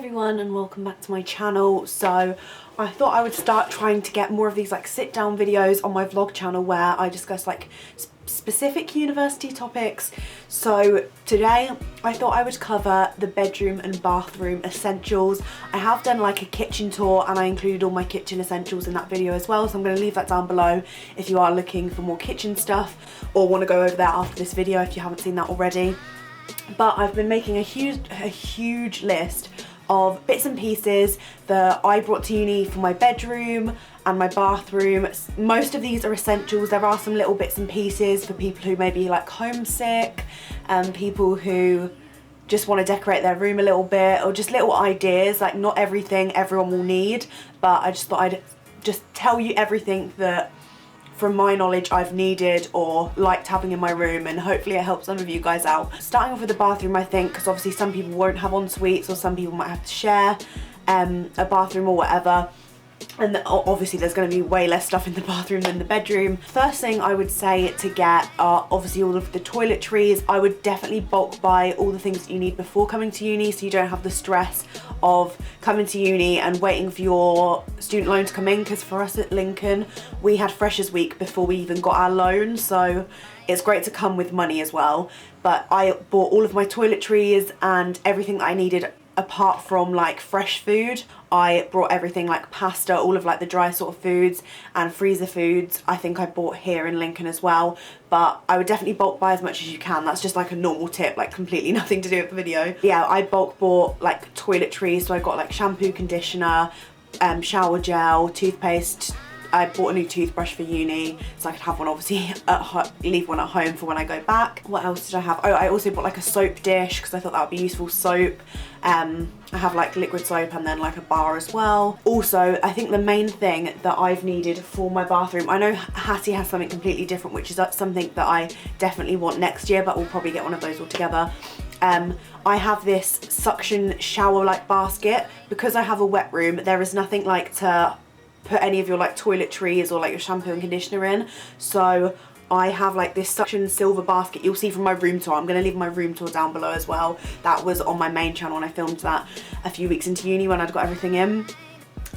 everyone and welcome back to my channel. So I thought I would start trying to get more of these like sit down videos on my vlog channel where I discuss like specific university topics. So today I thought I would cover the bedroom and bathroom essentials. I have done like a kitchen tour and I included all my kitchen essentials in that video as well, so I'm going to leave that down below if you are looking for more kitchen stuff or want to go over there after this video if you haven't seen that already. But I've been making a huge list of bits and pieces that I brought to uni for my bedroom and my bathroom. Most of these are essentials. There are some little bits and pieces for people who may be like homesick and people who just want to decorate their room a little bit, or just little ideas. Like not everything everyone will need, but I just thought I'd just tell you everything that from my knowledge I've needed or liked having in my room, and hopefully it helps some of you guys out. Starting off with the bathroom, I think, because obviously some people won't have en-suites or some people might have to share a bathroom or whatever, and obviously there's going to be way less stuff in the bathroom than the bedroom. First thing I would say to get are obviously all of the toiletries. I would definitely bulk buy all the things that you need before coming to uni, so you don't have the stress of coming to uni and waiting for your student loan to come in, because for us at Lincoln we had Freshers Week before we even got our loan, so it's great to come with money as well. But I bought all of my toiletries and everything that I needed apart from like fresh food. I brought everything like pasta, all of like the dry sort of foods, and freezer foods I think I bought here in Lincoln as well. But I would definitely bulk buy as much as you can. That's just like a normal tip, like completely nothing to do with the video. Yeah, I bulk bought like toiletries, so I got like shampoo, conditioner, shower gel, toothpaste. I bought a new toothbrush for uni, so I could have one obviously leave one at home for when I go back. What else did I have? Oh, I also bought like a soap dish because I thought that would be useful. Soap. I have like liquid soap and then like a bar as well. Also, I think the main thing that I've needed for my bathroom, I know Hattie has something completely different, which is something that I definitely want next year, but we'll probably get one of those all together. I have this suction shower like basket. Because I have a wet room, there is nothing like to put any of your like toiletries or like your shampoo and conditioner in, so I have like this suction silver basket. You'll see from my room tour. I'm going to leave my room tour down below as well. That was on my main channel and I filmed that a few weeks into uni when I'd got everything in.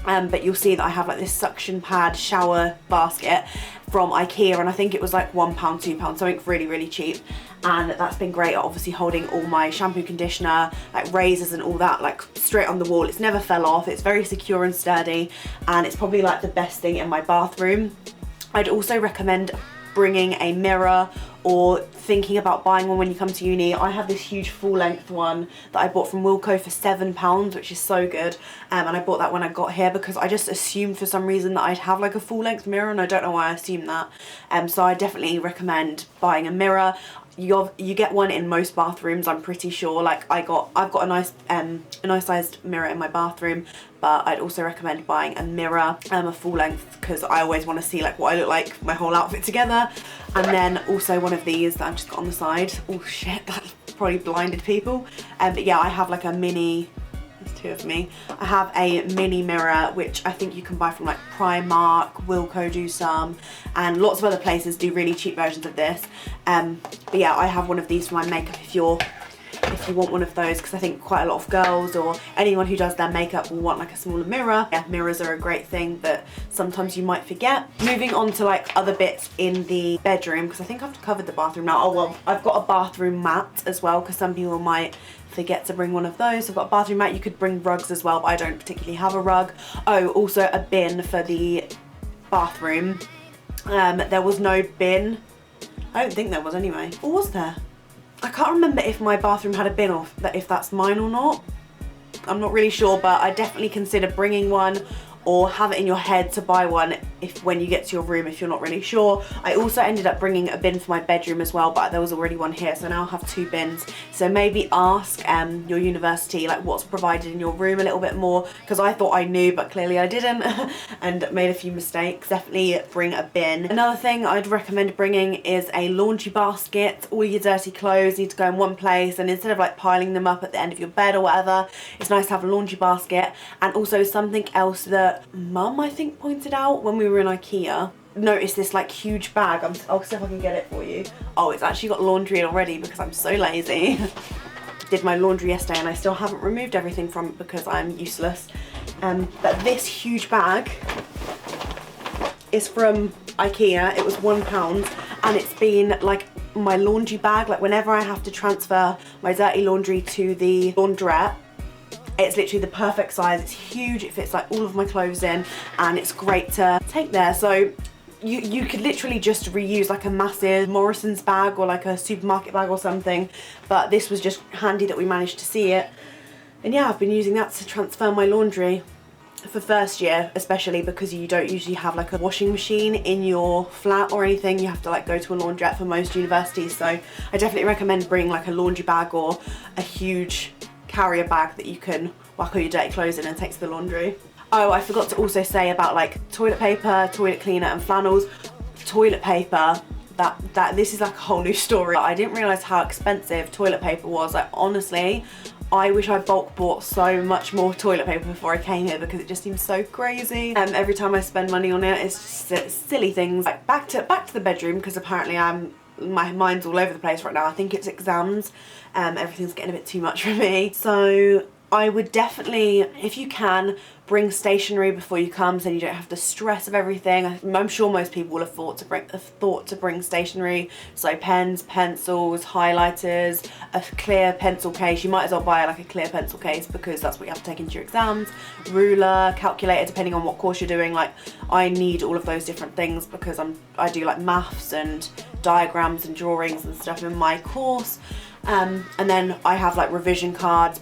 But you'll see that I have like this suction pad shower basket from IKEA, and I think it was like £1, £2, something really cheap, and that's been great at obviously holding all my shampoo, conditioner, like razors and all that like straight on the wall. It's never fell off, it's very secure and sturdy, and it's probably like the best thing in my bathroom. I'd also recommend bringing a mirror or thinking about buying one when you come to uni. I have this huge full-length one that I bought from Wilko for £7, which is so good, and I bought that when I got here because I just assumed for some reason that I'd have like a full-length mirror, and I don't know why I assumed that. So I definitely recommend buying a mirror. You get one in most bathrooms, I'm pretty sure. Like I've got a nice sized mirror in my bathroom, but I'd also recommend buying a mirror, a full length, because I always want to see like what I look like, my whole outfit together. And then also one of these that I've just got on the side. Oh shit, that probably blinded people. But yeah, I have like a mini, there's two of me. I have a mini mirror, which I think you can buy from like Primark, Wilko do some, and lots of other places do really cheap versions of this. But yeah, I have one of these for my makeup if you want one of those, because I think quite a lot of girls or anyone who does their makeup will want like a smaller mirror. Yeah, mirrors are a great thing that sometimes you might forget. Moving on to like other bits in the bedroom, because I think I've covered the bathroom now. Oh well, I've got a bathroom mat as well, because some people might forget to bring one of those. I've got a bathroom mat. You could bring rugs as well, but I don't particularly have a rug. Oh, also a bin for the bathroom. There was no bin. I don't think there was anyway. Or was there? I can't remember if my bathroom had a bin or if that's mine or not. I'm not really sure, but I definitely consider bringing one or have it in your head to buy one when you get to your room if you're not really sure. I also ended up bringing a bin for my bedroom as well, but there was already one here, so now I have two bins. So maybe ask your university like what's provided in your room a little bit more, because I thought I knew but clearly I didn't and made a few mistakes. Definitely bring a bin. Another thing I'd recommend bringing is a laundry basket. All your dirty clothes need to go in one place, and instead of like piling them up at the end of your bed or whatever, it's nice to have a laundry basket. And also something else that Mum I think pointed out when we were in IKEA, noticed this like huge bag. I'll see if I can get it for you. Oh, it's actually got laundry in already because I'm so lazy. did my laundry yesterday and I still haven't removed everything from it because I'm useless. But this huge bag is from IKEA. It was £1 and it's been like my laundry bag. Like whenever I have to transfer my dirty laundry to the laundrette, it's literally the perfect size. It's huge, it fits like all of my clothes in, and it's great to take there. So you could literally just reuse like a massive Morrison's bag or like a supermarket bag or something, but this was just handy that we managed to see it. And yeah, I've been using that to transfer my laundry for first year, especially because you don't usually have like a washing machine in your flat or anything. You have to like go to a laundrette for most universities, so I definitely recommend bringing like a laundry bag or a huge carrier bag that you can whack all your dirty clothes in and take to the laundry. Oh, I forgot to also say about like toilet paper, toilet cleaner and flannels. Toilet paper, this is like a whole new story. I didn't realise how expensive toilet paper was. Like honestly, I wish I bulk bought so much more toilet paper before I came here because it just seems so crazy. Every time I spend money on it, it's just silly things. Like back to the bedroom, because apparently my mind's all over the place right now. I think it's exams. Everything's getting a bit too much for me. So I would definitely, if you can, bring stationery before you come so you don't have the stress of everything. I'm sure most people will have thought to bring stationery. So pens, pencils, highlighters, a clear pencil case. You might as well buy like a clear pencil case because that's what you have to take into your exams. Ruler, calculator, depending on what course you're doing. Like I need all of those different things because I do like maths and diagrams and drawings and stuff in my course. And then I have like revision cards,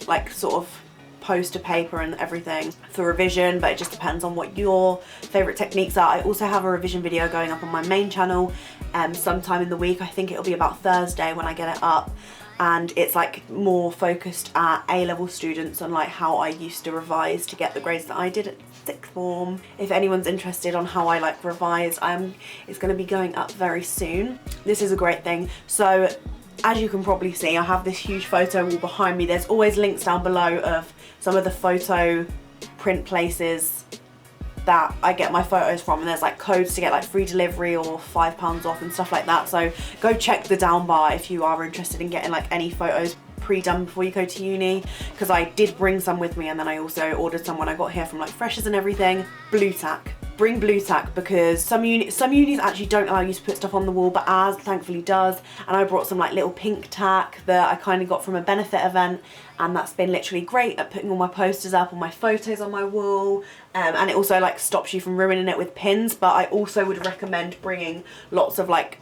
like sort of poster paper and everything for revision, but it just depends on what your favourite techniques are. I also have a revision video going up on my main channel sometime in the week. I think it'll be about Thursday when I get it up, and it's like more focused at A-level students on like how I used to revise to get the grades that I did at sixth form. If anyone's interested on how I like revise, it's going to be going up very soon. This is a great thing. So as you can probably see, I have this huge photo wall behind me. There's always links down below of some of the photo print places that I get my photos from, and there's like codes to get like free delivery or £5 off and stuff like that. So go check the down bar if you are interested in getting like any photos pre-done before you go to uni, because I did bring some with me and then I also ordered some when I got here from like Freshers and everything. Blue tack. Bring blue tack because some unis actually don't allow you to put stuff on the wall, but ours thankfully does. And I brought some like little pink tack that I kind of got from a benefit event, and that's been literally great at putting all my posters up, all my photos on my wall, and it also like stops you from ruining it with pins. But I also would recommend bringing lots of like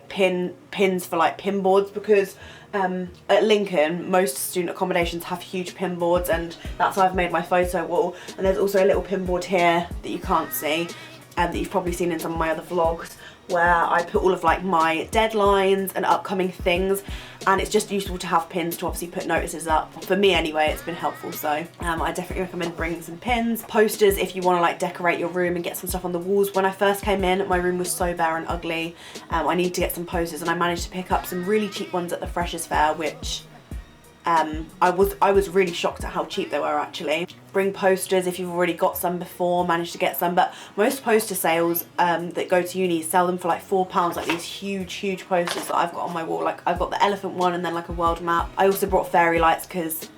pins for like pin boards, because at Lincoln most student accommodations have huge pin boards, and that's how I've made my photo wall. And there's also a little pin board here that you can't see, that you've probably seen in some of my other vlogs, where I put all of like my deadlines and upcoming things, and it's just useful to have pins to obviously put notices up. For me anyway, it's been helpful, so I definitely recommend bringing some pins. Posters if you want to like decorate your room and get some stuff on the walls. When I first came in, my room was so bare and ugly. I needed to get some posters, and I managed to pick up some really cheap ones at the Freshers Fair, which I was really shocked at how cheap they were actually. Bring posters if you've already got some before, managed to get some, but most poster sales that go to uni sell them for like £4, like these huge posters that I've got on my wall. Like I've got the elephant one and then like a world map. I also brought fairy lights because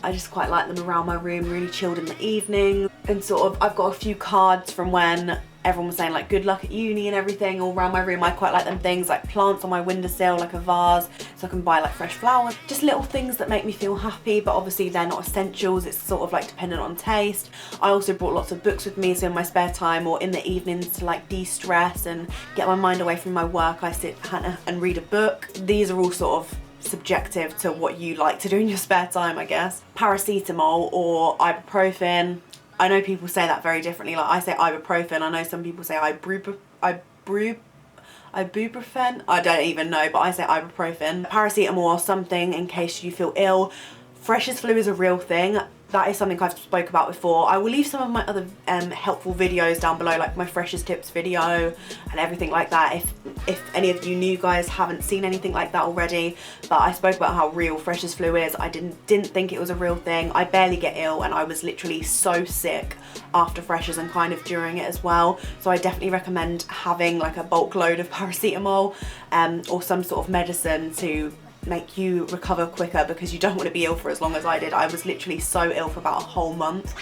I just quite like them around my room, really chilled in the evening. And sort of I've got a few cards from when everyone was saying like good luck at uni and everything all around my room. I quite like them things, like plants on my windowsill, like a vase, so I can buy like fresh flowers. Just little things that make me feel happy, but obviously they're not essentials. It's sort of like dependent on taste. I also brought lots of books with me, so in my spare time or in the evenings to like de-stress and get my mind away from my work, I sit and read a book. These are all sort of subjective to what you like to do in your spare time, I guess. Paracetamol or ibuprofen. I know people say that very differently. Like I say ibuprofen. I know some people say ibuprofen. I don't even know, but I say ibuprofen. Paracetamol or something in case you feel ill. Freshers flu is a real thing. That is something I've spoke about before. I will leave some of my other helpful videos down below, like my freshers tips video and everything like that, if any of you new guys haven't seen anything like that already. But I spoke about how real freshers flu is. I didn't think it was a real thing. I barely get ill, and I was literally so sick after freshers and kind of during it as well. So I definitely recommend having like a bulk load of paracetamol or some sort of medicine to make you recover quicker, because you don't want to be ill for as long as I did. I was literally so ill for about a whole month.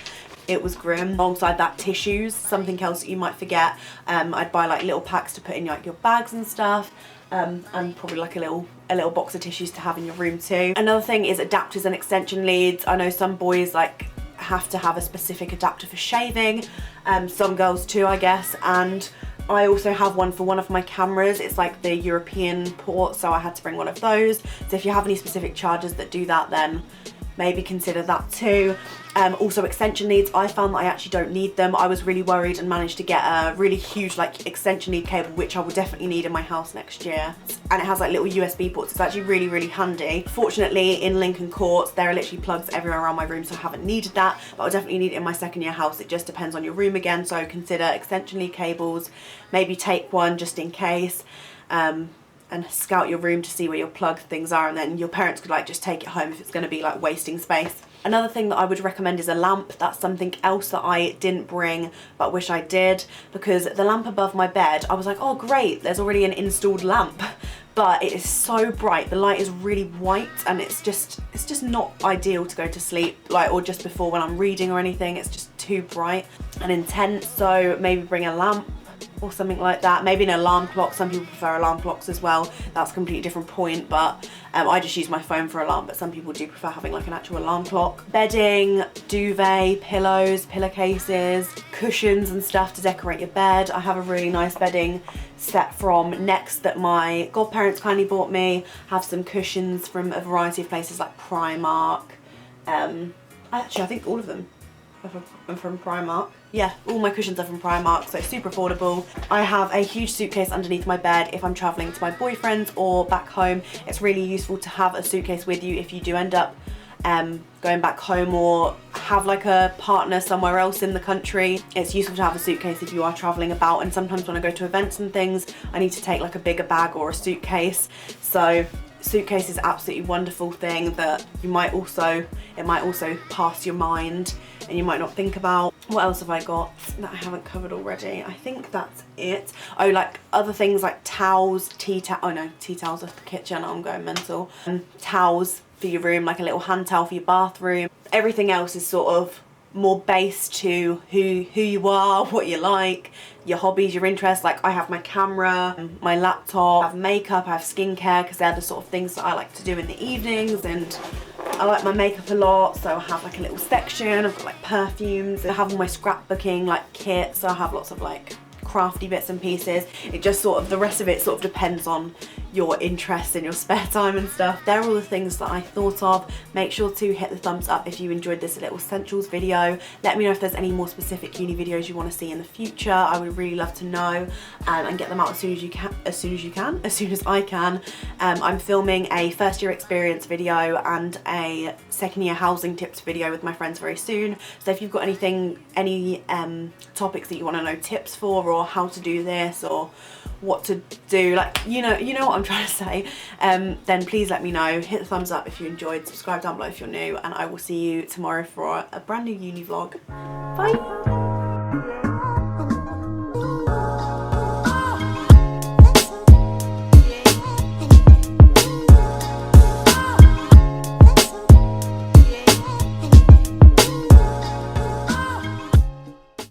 It was grim. Alongside that, tissues, something else that you might forget. I'd buy like little packs to put in like your bags and stuff, and probably like a little box of tissues to have in your room too. Another thing is adapters and extension leads. I know some boys like have to have a specific adapter for shaving, some girls too, I guess, and I also have one for one of my cameras. It's like the European port, so I had to bring one of those. So if you have any specific chargers that do that, then maybe consider that too. Also extension leads, I found that I actually don't need them. I was really worried and managed to get a really huge like extension lead cable, which I will definitely need in my house next year. And it has like little USB ports. It's actually really, really handy. Fortunately, in Lincoln Court, there are literally plugs everywhere around my room, so I haven't needed that, but I'll definitely need it in my second year house. It just depends on your room again, so consider extension lead cables. Maybe take one just in case. And scout your room to see where your plug things are, and then your parents could like just take it home if it's going to be like wasting space. Another thing that I would recommend is a lamp. That's something else that I didn't bring but wish I did, because the lamp above my bed, I was like, oh great, there's already an installed lamp, but it is so bright. The light is really white, and it's just not ideal to go to sleep, like, or just before when I'm reading or anything. It's just too bright and intense. So maybe bring a lamp or something like that. Maybe an alarm clock. Some people prefer alarm clocks as well. That's a completely different point, but I just use my phone for alarm, but some people do prefer having like an actual alarm clock. Bedding, duvet, pillows, pillowcases, cushions and stuff to decorate your bed. I have a really nice bedding set from Next that my godparents kindly bought me. I have some cushions from a variety of places like Primark. Actually, I think all of them are from Primark. Yeah, all my cushions are from Primark, so super affordable. I have a huge suitcase underneath my bed if I'm traveling to my boyfriend's or back home. It's really useful to have a suitcase with you if you do end up going back home or have like a partner somewhere else in the country. It's useful to have a suitcase if you are traveling about, and sometimes when I go to events and things, I need to take like a bigger bag or a suitcase. So suitcase is absolutely wonderful thing that it might also pass your mind and you might not think about. What else have I got that I haven't covered already? I think that's it. Oh, like other things like towels, tea towels are for the kitchen. I'm going mental. Towels for your room, like a little hand towel for your bathroom. Everything else is sort of more based to who you are, what you like, your hobbies, your interests. Like I have my camera, my laptop, I have makeup, I have skincare, because they're the sort of things that I like to do in the evenings, and I like my makeup a lot, so I have like a little section. I've got like perfumes. I have all my scrapbooking like kits, so I have lots of like crafty bits and pieces. It just sort of, the rest of it sort of depends on your interests in your spare time and stuff. They're all the things that I thought of. Make sure to hit the thumbs up if you enjoyed this little essentials video. Let me know if there's any more specific uni videos you want to see in the future. I would really love to know, and get them out as soon as I can. I'm filming a first year experience video and a second year housing tips video with my friends very soon. So if you've got any topics that you want to know tips for, or how to do this, or what to do, like, you know what I'm trying to say, then please let me know. Hit the thumbs up if you enjoyed, subscribe down below if you're new, and I will see you tomorrow for a brand new uni vlog. Bye.